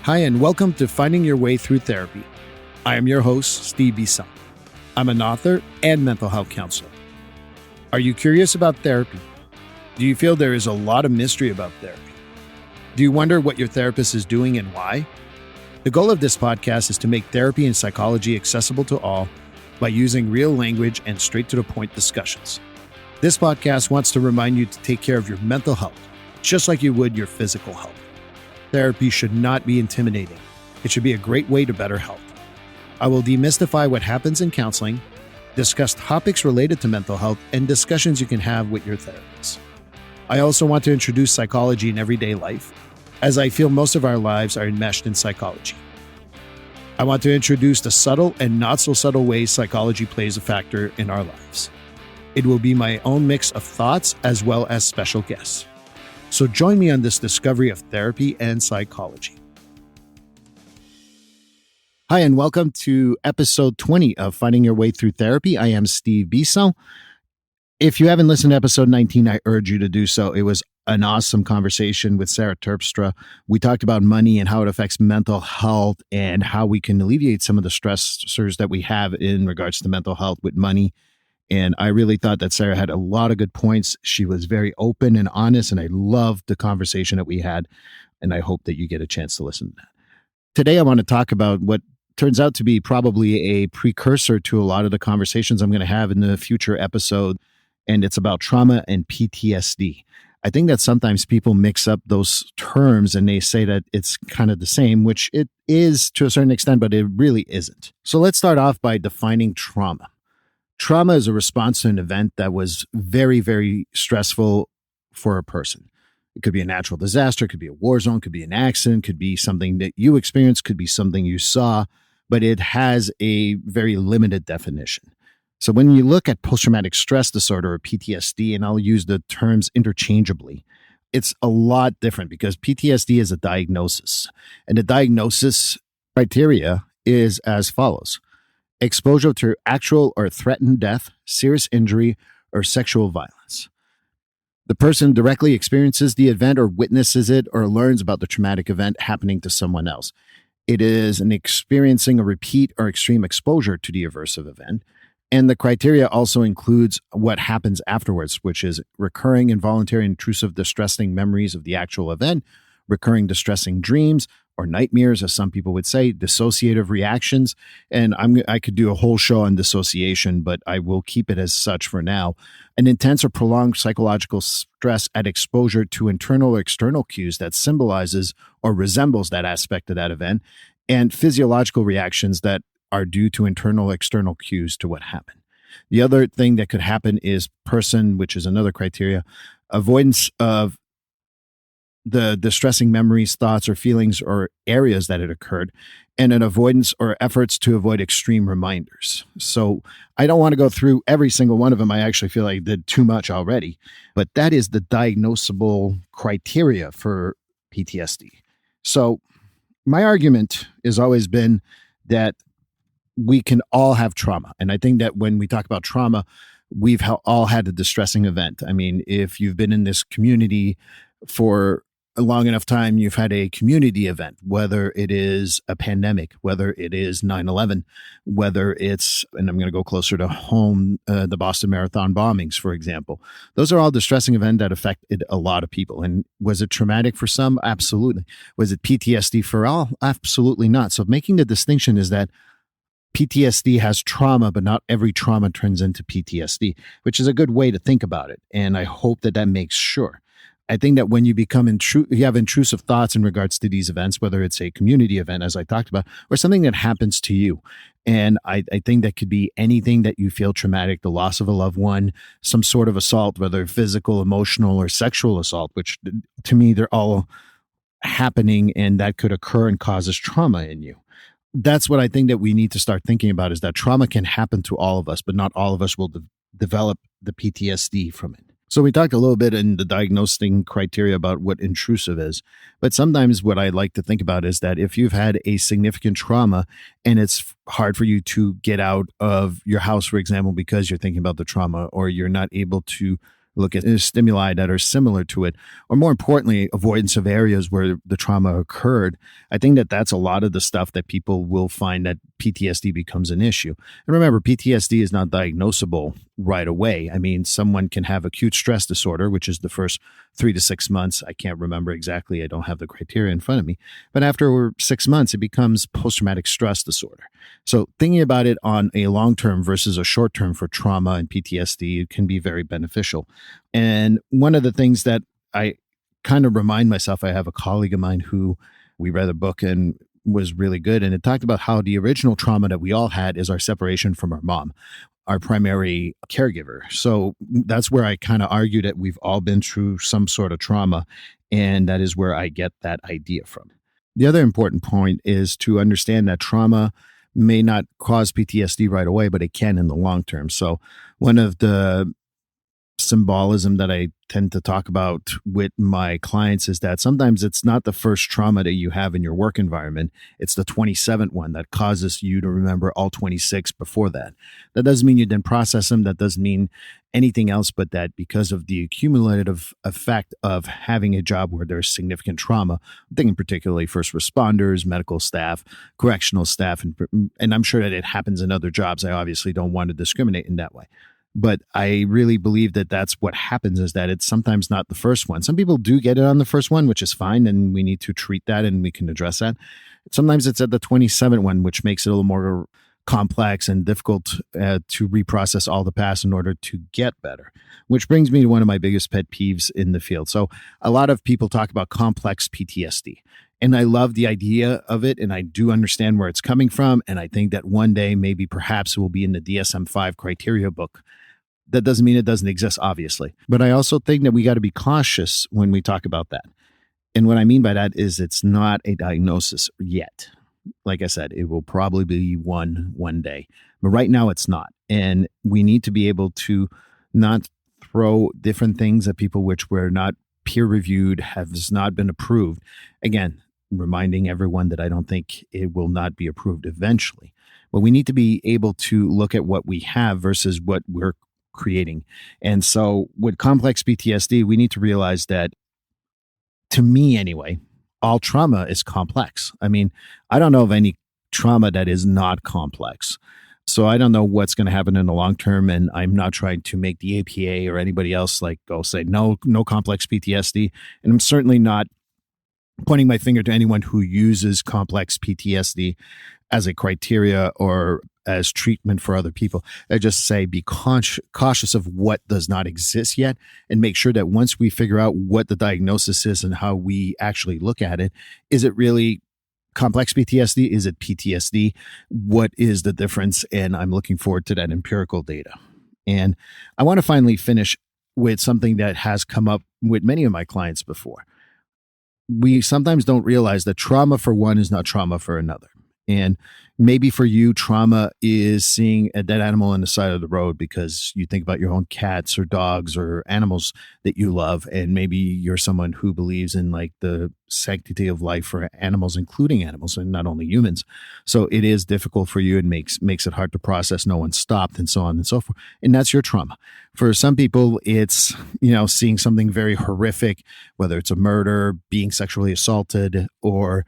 Hi, and welcome to Finding Your Way Through Therapy. I am your host, Steve E.20. I'm an author and mental health counselor. Are you curious about therapy? Do you feel there is a lot of mystery about therapy? Do you wonder what your therapist is doing and why? The goal of this podcast is to make therapy and psychology accessible to all by using real language and straight-to-the-point discussions. This podcast wants to remind you to take care of your mental health, just like you would your physical health. Therapy should not be intimidating. It should be a great way to better health. I will demystify what happens in counseling, discuss topics related to mental health, and discussions you can have with your therapist. I also want to introduce psychology in everyday life, as I feel most of our lives are enmeshed in psychology. I want to introduce the subtle and not so subtle ways psychology plays a factor in our lives. It will be my own mix of thoughts as well as special guests. So join me on this discovery of therapy and psychology. Hi, and welcome to episode 20 of Finding Your Way Through Therapy. I am Steve E.20. If you haven't listened to episode 19, I urge you to do so. It was an awesome conversation with Sarah Terpstra. We talked about money and how it affects mental health and how we can alleviate some of the stressors that we have in regards to mental health with money. And I really thought that Sarah had a lot of good points. She was very open and honest, and I loved the conversation that we had. And I hope that you get a chance to listen to that. Today, I want to talk about what turns out to be probably a precursor to a lot of the conversations I'm going to have in the future episode. And it's about trauma and PTSD. I think that sometimes people mix up those terms and they say that it's kind of the same, which it is to a certain extent, but it really isn't. So let's start off by defining trauma. Trauma is a response to an event that was very, very stressful for a person. It could be a natural disaster, could be a war zone, could be an accident, could be something that you experienced, could be something you saw, but it has a very limited definition. So when you look at post-traumatic stress disorder or PTSD, and I'll use the terms interchangeably, it's a lot different because PTSD is a diagnosis. And the diagnosis criteria is as follows: exposure to actual or threatened death, serious injury, or sexual violence. The person directly experiences the event or witnesses it or learns about the traumatic event happening to someone else. It is an experiencing a repeat or extreme exposure to the aversive event. And the criteria also includes what happens afterwards, which is recurring involuntary, intrusive, distressing memories of the actual event, recurring distressing dreams or nightmares, as some people would say, dissociative reactions. And I could do a whole show on dissociation, but I will keep it as such for now. An intense or prolonged psychological stress at exposure to internal or external cues that symbolizes or resembles that aspect of that event, and physiological reactions that are due to internal or external cues to what happened. The other thing that could happen is person, which is another criteria, avoidance of the distressing memories, thoughts, or feelings or areas that it occurred, and an avoidance or efforts to avoid extreme reminders. So I don't want to go through every single one of them. I actually feel like I did too much already, but that is the diagnosable criteria for PTSD. So my argument has always been that we can all have trauma. And I think that when we talk about trauma, we've all had a distressing event. I mean, if you've been in this community for a long enough time, you've had a community event, whether it is a pandemic, whether it is 9/11, whether it's, and I'm going to go closer to home, the Boston Marathon bombings, for example. Those are all distressing events that affected a lot of people. And was it traumatic for some? Absolutely. Was it PTSD for all? Absolutely not. So making the distinction is that PTSD has trauma, but not every trauma turns into PTSD, which is a good way to think about it. And I hope that makes sure. I think that when you become you have intrusive thoughts in regards to these events, whether it's a community event, as I talked about, or something that happens to you. And I think that could be anything that you feel traumatic, the loss of a loved one, some sort of assault, whether physical, emotional, or sexual assault, which to me, they're all happening and that could occur and causes trauma in you. That's what I think that we need to start thinking about, is that trauma can happen to all of us, but not all of us will develop the PTSD from it. So we talked a little bit in the diagnosing criteria about what intrusive is, but sometimes what I like to think about is that if you've had a significant trauma and it's hard for you to get out of your house, for example, because you're thinking about the trauma, or you're not able to look at stimuli that are similar to it, or more importantly, avoidance of areas where the trauma occurred. I think that that's a lot of the stuff that people will find that PTSD becomes an issue. And remember, PTSD is not diagnosable right away. I mean, someone can have acute stress disorder, which is the first 3 to 6 months. I can't remember exactly. I don't have the criteria in front of me. But after 6 months, it becomes post-traumatic stress disorder. So thinking about it on a long-term versus a short-term for trauma and PTSD can be very beneficial. And one of the things that I kind of remind myself, I have a colleague of mine who we read a book and was really good. And it talked about how the original trauma that we all had is our separation from our mom, our primary caregiver. So that's where I kind of argue that we've all been through some sort of trauma. And that is where I get that idea from. The other important point is to understand that trauma may not cause PTSD right away, but it can in the long term. So one of the symbolism that I tend to talk about with my clients is that sometimes it's not the first trauma that you have in your work environment. It's the 27th one that causes you to remember all 26 before that. That doesn't mean you didn't process them. That doesn't mean anything else but that because of the cumulative effect of having a job where there's significant trauma, I'm thinking particularly first responders, medical staff, correctional staff, and I'm sure that it happens in other jobs. I obviously don't want to discriminate in that way. But I really believe that that's what happens, is that it's sometimes not the first one. Some people do get it on the first one, which is fine, and we need to treat that and we can address that. Sometimes it's at the 27th one, which makes it a little more complex and difficult to reprocess all the past in order to get better, which brings me to one of my biggest pet peeves in the field. So a lot of people talk about complex PTSD. And I love the idea of it, and I do understand where it's coming from. And I think that one day, maybe perhaps it will be in the DSM-5 criteria book. That doesn't mean it doesn't exist, obviously. But I also think that we got to be cautious when we talk about that. And what I mean by that is it's not a diagnosis yet. Like I said, it will probably be one day. But right now it's not. And we need to be able to not throw different things at people which were not peer reviewed, has not been approved. Again, reminding everyone that I don't think it will not be approved eventually. But we need to be able to look at what we have versus what we're creating. And so with complex PTSD, we need to realize that, to me anyway, all trauma is complex. I mean, I don't know of any trauma that is not complex. So I don't know what's going to happen in the long term. And I'm not trying to make the APA or anybody else like go say no complex PTSD. And I'm certainly not pointing my finger to anyone who uses complex PTSD as a criteria or as treatment for other people. I just say be cautious of what does not exist yet, and make sure that once we figure out what the diagnosis is and how we actually look at it, is it really complex PTSD? Is it PTSD? What is the difference? And I'm looking forward to that empirical data. And I want to finally finish with something that has come up with many of my clients before. We sometimes don't realize that trauma for one is not trauma for another. And maybe for you, trauma is seeing a dead animal on the side of the road because you think about your own cats or dogs or animals that you love. And maybe you're someone who believes in like the sanctity of life for animals, including animals and not only humans. So it is difficult for you and makes it hard to process. No one stopped and so on and so forth. And that's your trauma. For some people, it's, seeing something very horrific, whether it's a murder, being sexually assaulted, or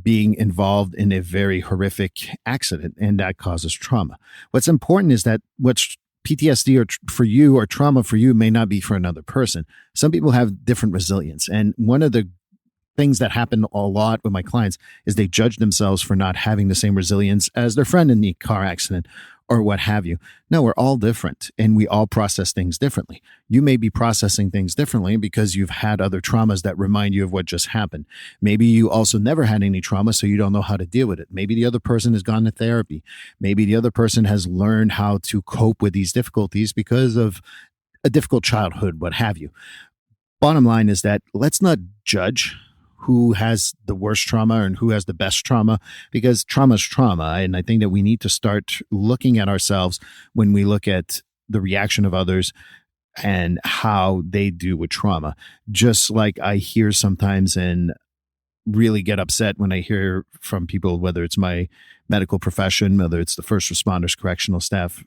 being involved in a very horrific accident, and that causes trauma. What's important is that what's PTSD for you or trauma for you may not be for another person. Some people have different resilience. And one of the things that happen a lot with my clients is they judge themselves for not having the same resilience as their friend in the car accident or what have you. No, we're all different and we all process things differently. You may be processing things differently because you've had other traumas that remind you of what just happened. Maybe you also never had any trauma, so you don't know how to deal with it. Maybe the other person has gone to therapy. Maybe the other person has learned how to cope with these difficulties because of a difficult childhood, what have you. Bottom line is that let's not judge who has the worst trauma and who has the best trauma, because trauma is trauma. And I think that we need to start looking at ourselves when we look at the reaction of others and how they do with trauma. Just like I hear sometimes and really get upset when I hear from people, whether it's my medical profession, whether it's the first responders, correctional staff,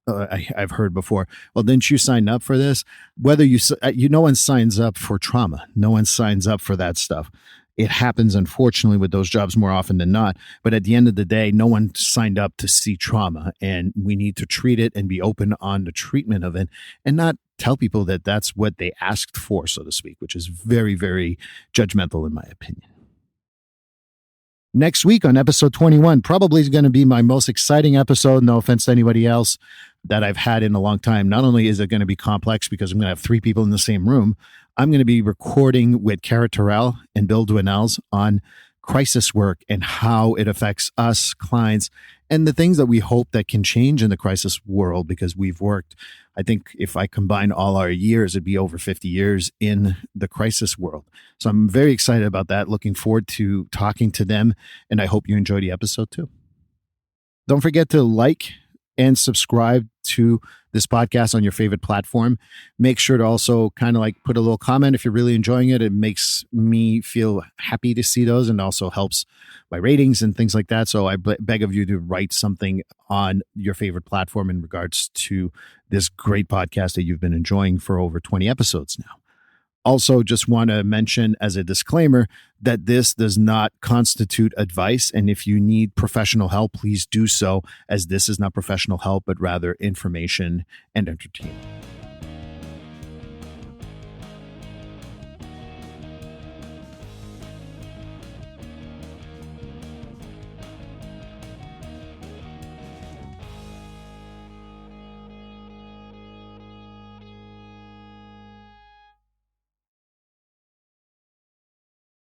I've heard before. Well, didn't you sign up for this? Whether no one signs up for trauma. No one signs up for that stuff. It happens, unfortunately, with those jobs more often than not. But at the end of the day, no one signed up to see trauma, and we need to treat it and be open on the treatment of it, and not tell people that that's what they asked for, so to speak, which is very, very judgmental in my opinion. Next week on episode 21, probably is going to be my most exciting episode. No offense to anybody else that I've had in a long time. Not only is it going to be complex because I'm going to have three people in the same room, I'm going to be recording with Cara Terrell and Bill Dwinells on crisis work and how it affects us, clients, and the things that we hope that can change in the crisis world, because we've worked, I think if I combine all our years, it'd be over 50 years in the crisis world. So I'm very excited about that. Looking forward to talking to them, and I hope you enjoy the episode too. Don't forget to like and subscribe to this podcast on your favorite platform. Make sure to also kind of like put a little comment if you're really enjoying it. It makes me feel happy to see those and also helps my ratings and things like that. So I beg of you to write something on your favorite platform in regards to this great podcast that you've been enjoying for over 20 episodes now. Also, just want to mention as a disclaimer that this does not constitute advice. And if you need professional help, please do so, as this is not professional help, but rather information and entertainment.